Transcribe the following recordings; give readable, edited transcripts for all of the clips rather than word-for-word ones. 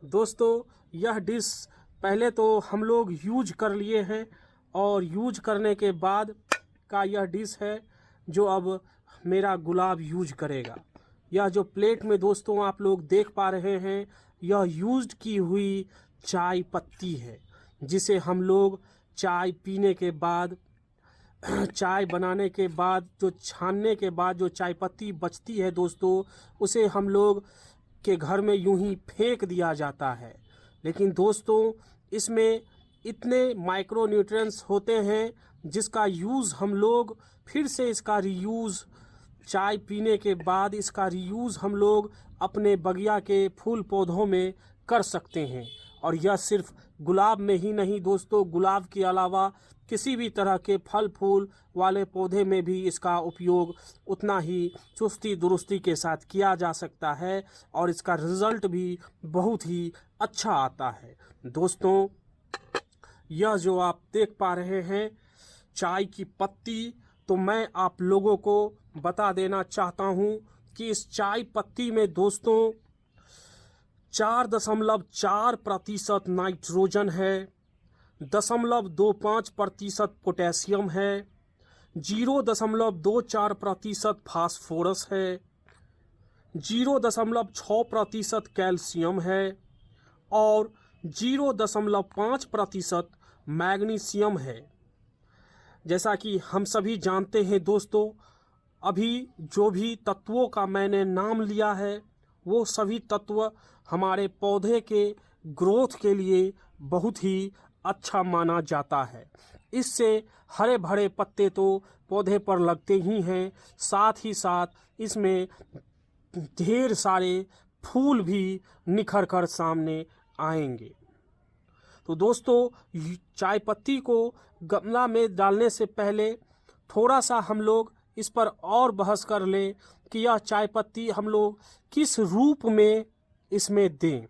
दोस्तों यह डिश पहले तो हम लोग यूज कर लिए हैं और यूज करने के बाद का यह डिश है जो अब मेरा गुलाब यूज करेगा। यह जो प्लेट में दोस्तों आप लोग देख पा रहे हैं, यह यूज्ड की हुई चाय पत्ती है, जिसे हम लोग चाय पीने के बाद चाय बनाने के बाद जो छानने के बाद जो चाय पत्ती बचती है दोस्तों, उसे हम लोग के घर में यूं ही फेंक दिया जाता है। लेकिन दोस्तों इसमें इतने माइक्रो न्यूट्रिएंट्स होते हैं जिसका यूज़ हम लोग फिर से इसका रीयूज़ चाय पीने के बाद इसका रीयूज़ हम लोग अपने बगिया के फूल पौधों में कर सकते हैं। और यह सिर्फ गुलाब में ही नहीं दोस्तों, गुलाब के अलावा किसी भी तरह के फल फूल वाले पौधे में भी इसका उपयोग उतना ही चुस्ती दुरुस्ती के साथ किया जा सकता है और इसका रिज़ल्ट भी बहुत ही अच्छा आता है। दोस्तों यह जो आप देख पा रहे हैं चाय की पत्ती, तो मैं आप लोगों को बता देना चाहता हूं कि इस चाय पत्ती में दोस्तों 4.4% नाइट्रोजन है, 0.25% पोटेशियम है, 0.24% फास्फोरस है, 0.6% कैल्शियम है और 0.5% मैग्नीशियम है। जैसा कि हम सभी जानते हैं दोस्तों, अभी जो भी तत्वों का मैंने नाम लिया है वो सभी तत्व हमारे पौधे के ग्रोथ के लिए बहुत ही अच्छा माना जाता है। इससे हरे भरे पत्ते तो पौधे पर लगते ही हैं, साथ ही साथ इसमें ढेर सारे फूल भी निखर कर सामने आएंगे। तो दोस्तों चाय पत्ती को गमला में डालने से पहले थोड़ा सा हम लोग इस पर और बहस कर लें कि यह चाय पत्ती हम लोग किस रूप में इसमें दें,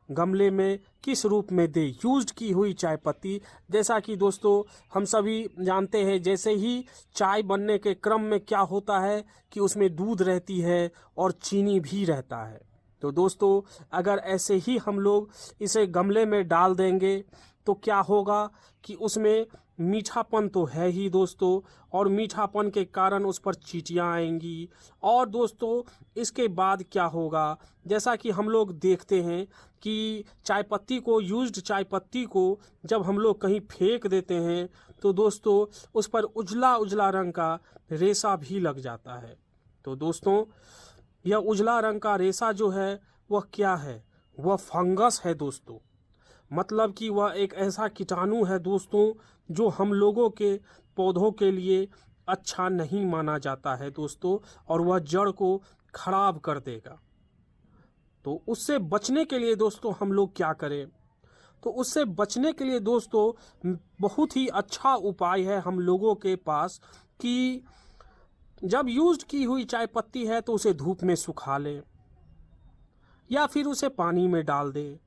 गमले में किस रूप में दें यूज्ड की हुई चाय पत्ती। जैसा कि दोस्तों हम सभी जानते हैं, जैसे ही चाय बनने के क्रम में क्या होता है कि उसमें दूध रहती है और चीनी भी रहता है। तो दोस्तों अगर ऐसे ही हम लोग इसे गमले में डाल देंगे तो क्या होगा कि उसमें मीठापन तो है ही दोस्तों, और मीठापन के कारण उस पर चींटियाँ आएंगी। और दोस्तों इसके बाद क्या होगा, जैसा कि हम लोग देखते हैं कि चाय पत्ती को यूज्ड चाय पत्ती को जब हम लोग कहीं फेंक देते हैं तो दोस्तों उस पर उजला उजला रंग का रेशा भी लग जाता है। तो दोस्तों यह उजला रंग का रेशा जो है वह क्या है, वह फंगस है दोस्तों। मतलब कि वह एक ऐसा कीटाणु है दोस्तों जो हम लोगों के पौधों के लिए अच्छा नहीं माना जाता है दोस्तों, और वह जड़ को खराब कर देगा। तो उससे बचने के लिए दोस्तों हम लोग क्या करें, तो उससे बचने के लिए दोस्तों बहुत ही अच्छा उपाय है हम लोगों के पास कि जब यूज्ड की हुई चाय पत्ती है तो उसे धूप में सुखा लें या फिर उसे पानी में डाल दें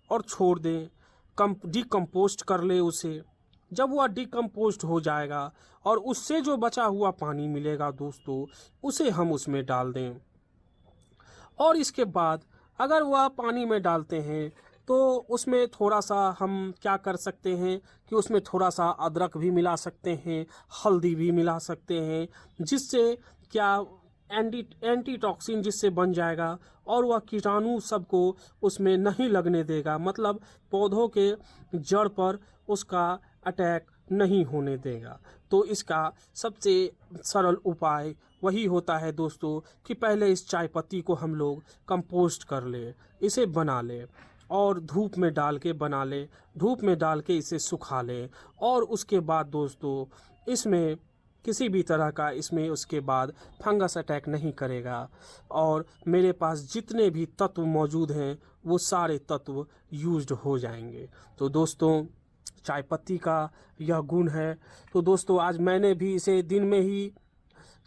और छोड़ दें, डिकम्पोस्ट कर ले उसे। जब वह डिकम्पोस्ट हो जाएगा और उससे जो बचा हुआ पानी मिलेगा दोस्तों उसे हम उसमें डाल दें। और इसके बाद अगर वह पानी में डालते हैं तो उसमें थोड़ा सा हम क्या कर सकते हैं कि उसमें थोड़ा सा अदरक भी मिला सकते हैं, हल्दी भी मिला सकते हैं, जिससे क्या एंटीटॉक्सिन जिससे बन जाएगा और वह कीटाणु सबको उसमें नहीं लगने देगा, मतलब पौधों के जड़ पर उसका अटैक नहीं होने देगा। तो इसका सबसे सरल उपाय वही होता है दोस्तों कि पहले इस चाय पत्ती को हम लोग कंपोस्ट कर ले, इसे बना ले और धूप में डाल के बना ले, धूप में डाल के इसे सुखा ले। और उसके बाद दोस्तों इसमें किसी भी तरह का इसमें उसके बाद फंगस अटैक नहीं करेगा और मेरे पास जितने भी तत्व मौजूद हैं वो सारे तत्व यूज्ड हो जाएंगे। तो दोस्तों चाय पत्ती का यह गुण है। तो दोस्तों आज मैंने भी इसे दिन में ही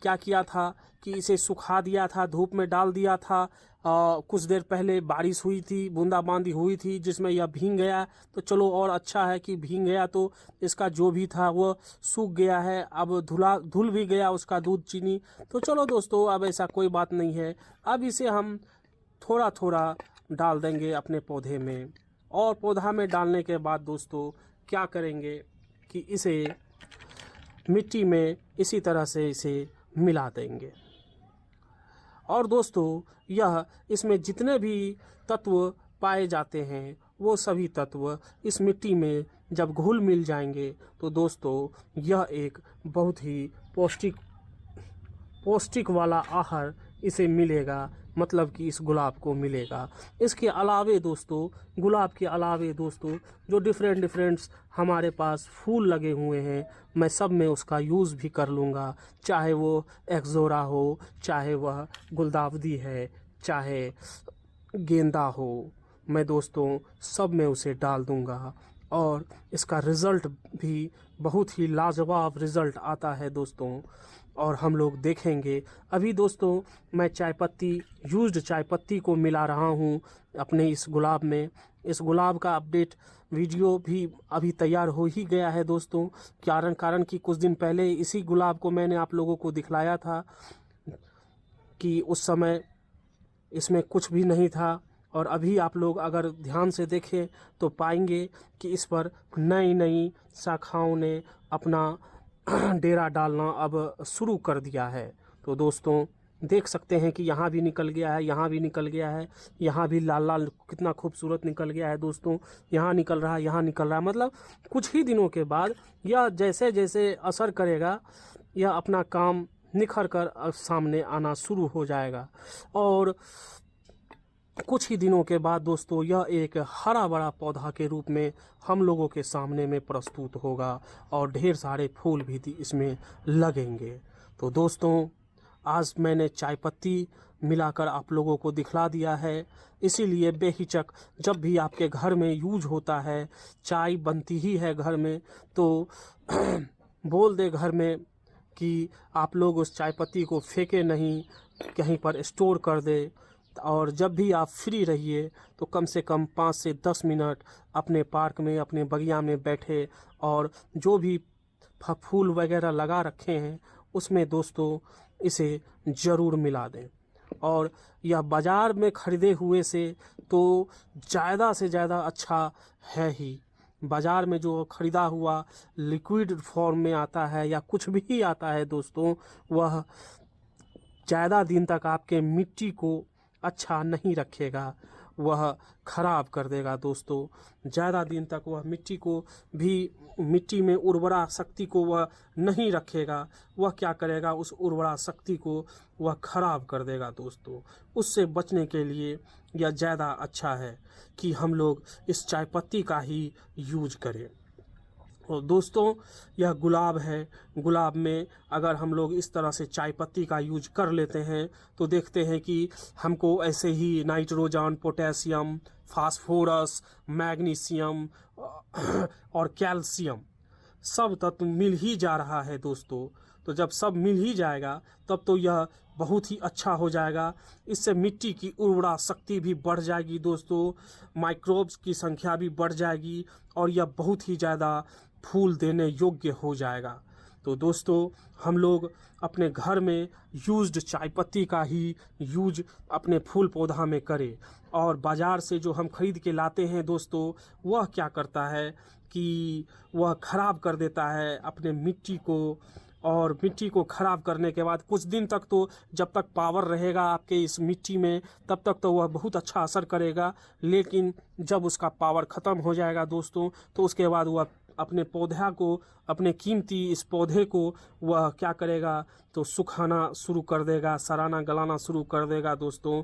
क्या किया था कि इसे सुखा दिया था, धूप में डाल दिया था। कुछ देर पहले बारिश हुई थी, बूंदाबांदी हुई थी जिसमें यह भीग गया। तो चलो और अच्छा है कि भीग गया तो इसका जो भी था वो सूख गया है, अब धुल भी गया उसका दूध चीनी। तो चलो दोस्तों अब ऐसा कोई बात नहीं है, अब इसे हम थोड़ा थोड़ा डाल देंगे अपने पौधे में। और पौधा में डालने के बाद दोस्तों क्या करेंगे कि इसे मिट्टी में इसी तरह से इसे मिला देंगे। और दोस्तों यह इसमें जितने भी तत्व पाए जाते हैं वो सभी तत्व इस मिट्टी में जब घुल मिल जाएंगे तो दोस्तों यह एक बहुत ही पौष्टिक वाला आहार इसे मिलेगा, मतलब कि इस गुलाब को मिलेगा। इसके अलावे दोस्तों, गुलाब के अलावे दोस्तों, जो डिफरेंट हमारे पास फूल लगे हुए हैं, मैं सब में उसका यूज़ भी कर लूँगा। चाहे वो एक्सोरा हो, चाहे वह गुलदावदी है, चाहे गेंदा हो, मैं दोस्तों सब में उसे डाल दूँगा। और इसका रिज़ल्ट भी बहुत ही लाजवाब रिज़ल्ट आता है दोस्तों, और हम लोग देखेंगे। अभी दोस्तों मैं यूज्ड चाय पत्ती को मिला रहा हूँ अपने इस गुलाब में। इस गुलाब का अपडेट वीडियो भी अभी तैयार हो ही गया है दोस्तों। कारण कि कुछ दिन पहले इसी गुलाब को मैंने आप लोगों को दिखलाया था कि उस समय इसमें कुछ भी नहीं था, और अभी आप लोग अगर ध्यान से देखें तो पाएंगे कि इस पर नई शाखाओं ने अपना डेरा डालना अब शुरू कर दिया है। तो दोस्तों देख सकते हैं कि यहाँ भी निकल गया है, यहाँ भी निकल गया है, यहाँ भी लाल कितना खूबसूरत निकल गया है दोस्तों। यहाँ निकल रहा है, यहाँ निकल रहा है। मतलब कुछ ही दिनों के बाद यह जैसे जैसे असर करेगा यह अपना काम निखर कर सामने आना शुरू हो जाएगा। और कुछ ही दिनों के बाद दोस्तों यह एक हरा भरा पौधा के रूप में हम लोगों के सामने में प्रस्तुत होगा, और ढेर सारे फूल भी इसमें लगेंगे। तो दोस्तों आज मैंने चाय पत्ती मिलाकर आप लोगों को दिखला दिया है, इसीलिए बेहिचक जब भी आपके घर में यूज होता है, चाय बनती ही है घर में, तो बोल दे घर में कि आप लोग उस चाय पत्ती को फेंके नहीं, कहीं पर स्टोर कर दे। और जब भी आप फ्री रहिए तो कम से कम 5 से 10 मिनट अपने पार्क में, अपने बगिया में बैठे और जो भी फूल वगैरह लगा रखे हैं उसमें दोस्तों इसे ज़रूर मिला दें। और यह बाज़ार में ख़रीदे हुए से तो ज़्यादा से ज़्यादा अच्छा है ही। बाज़ार में जो ख़रीदा हुआ लिक्विड फॉर्म में आता है या कुछ भी आता है दोस्तों, वह ज़्यादा दिन तक आपके मिट्टी को अच्छा नहीं रखेगा, वह ख़राब कर देगा दोस्तों। ज़्यादा दिन तक वह मिट्टी में उर्वरा शक्ति को वह नहीं रखेगा, वह क्या करेगा, उस उर्वरा शक्ति को वह ख़राब कर देगा दोस्तों। उससे बचने के लिए यह ज़्यादा अच्छा है कि हम लोग इस चाय पत्ती का ही यूज करें। और दोस्तों यह गुलाब है, गुलाब में अगर हम लोग इस तरह से चाय पत्ती का यूज कर लेते हैं तो देखते हैं कि हमको ऐसे ही नाइट्रोजन, पोटेशियम, फास्फोरस, मैग्नीशियम और कैल्शियम सब तत्व मिल ही जा रहा है दोस्तों। तो जब सब मिल ही जाएगा तब तो यह बहुत ही अच्छा हो जाएगा। इससे मिट्टी की उर्वरा शक्ति भी बढ़ जाएगी दोस्तों, माइक्रोब्स की संख्या भी बढ़ जाएगी, और यह बहुत ही ज़्यादा फूल देने योग्य हो जाएगा। तो दोस्तों हम लोग अपने घर में यूज्ड चाय पत्ती का ही यूज अपने फूल पौधा में करें। और बाज़ार से जो हम खरीद के लाते हैं दोस्तों, वह क्या करता है कि वह ख़राब कर देता है अपने मिट्टी को, और मिट्टी को ख़राब करने के बाद कुछ दिन तक तो जब तक पावर रहेगा आपके इस मिट्टी में तब तक तो वह बहुत अच्छा असर करेगा, लेकिन जब उसका पावर ख़त्म हो जाएगा दोस्तों तो उसके बाद वह अपने पौधा को, अपने कीमती इस पौधे को वह क्या करेगा, तो सुखाना शुरू कर देगा, सड़ाना गलाना शुरू कर देगा दोस्तों।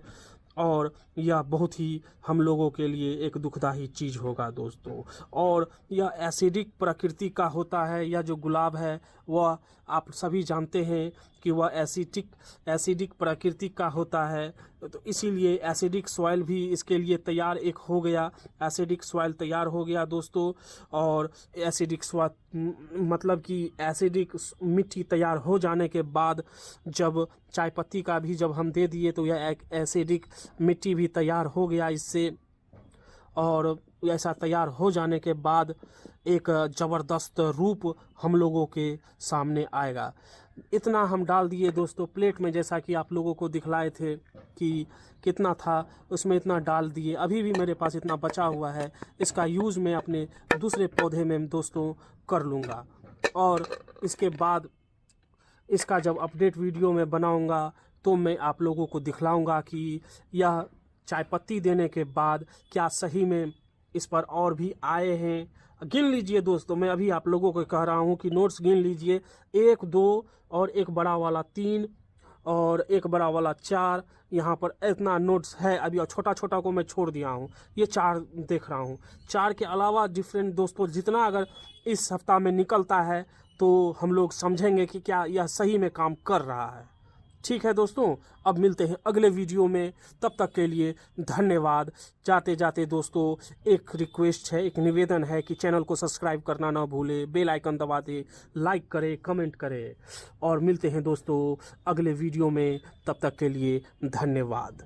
और यह बहुत ही हम लोगों के लिए एक दुखदाई चीज़ होगा दोस्तों। और यह एसिडिक प्रकृति का होता है, यह जो गुलाब है वह आप सभी जानते हैं कि वह एसिडिक प्रकृति का होता है। तो इसीलिए एसिडिक सॉइल भी इसके लिए तैयार एक हो गया, एसिडिक सॉइल तैयार हो गया दोस्तों। और एसिडिक सॉइल मतलब कि एसिडिक मिट्टी तैयार हो जाने के बाद जब चाय पत्ती का भी जब हम दे दिए तो यह एक एसिडिक मिट्टी भी तैयार हो गया इससे। और ऐसा तैयार हो जाने के बाद एक ज़बरदस्त रूप हम लोगों के सामने आएगा। इतना हम डाल दिए दोस्तों प्लेट में, जैसा कि आप लोगों को दिखलाए थे कि कितना था, उसमें इतना डाल दिए। अभी भी मेरे पास इतना बचा हुआ है, इसका यूज़ मैं अपने दूसरे पौधे में दोस्तों कर लूँगा। और इसके बाद इसका जब अपडेट वीडियो में बनाऊँगा तो मैं आप लोगों को दिखलाऊँगा कि यह चाय पत्ती देने के बाद क्या सही में इस पर और भी आए हैं। गिन लीजिए दोस्तों, मैं अभी आप लोगों को कह रहा हूँ कि नोट्स गिन लीजिए, 1 2 और एक बड़ा वाला 3 और एक बड़ा वाला 4, यहाँ पर इतना नोट्स है अभी, और छोटा छोटा को मैं छोड़ दिया हूँ, ये 4 देख रहा हूँ। 4 के अलावा डिफरेंट दोस्तों जितना अगर इस सप्ताह में निकलता है तो हम लोग समझेंगे कि क्या यह सही में काम कर रहा है। ठीक है दोस्तों, अब मिलते हैं अगले वीडियो में, तब तक के लिए धन्यवाद। जाते जाते दोस्तों एक रिक्वेस्ट है, एक निवेदन है कि चैनल को सब्सक्राइब करना ना भूले, बेल आइकन दबा दे, लाइक करें, कमेंट करें, और मिलते हैं दोस्तों अगले वीडियो में, तब तक के लिए धन्यवाद।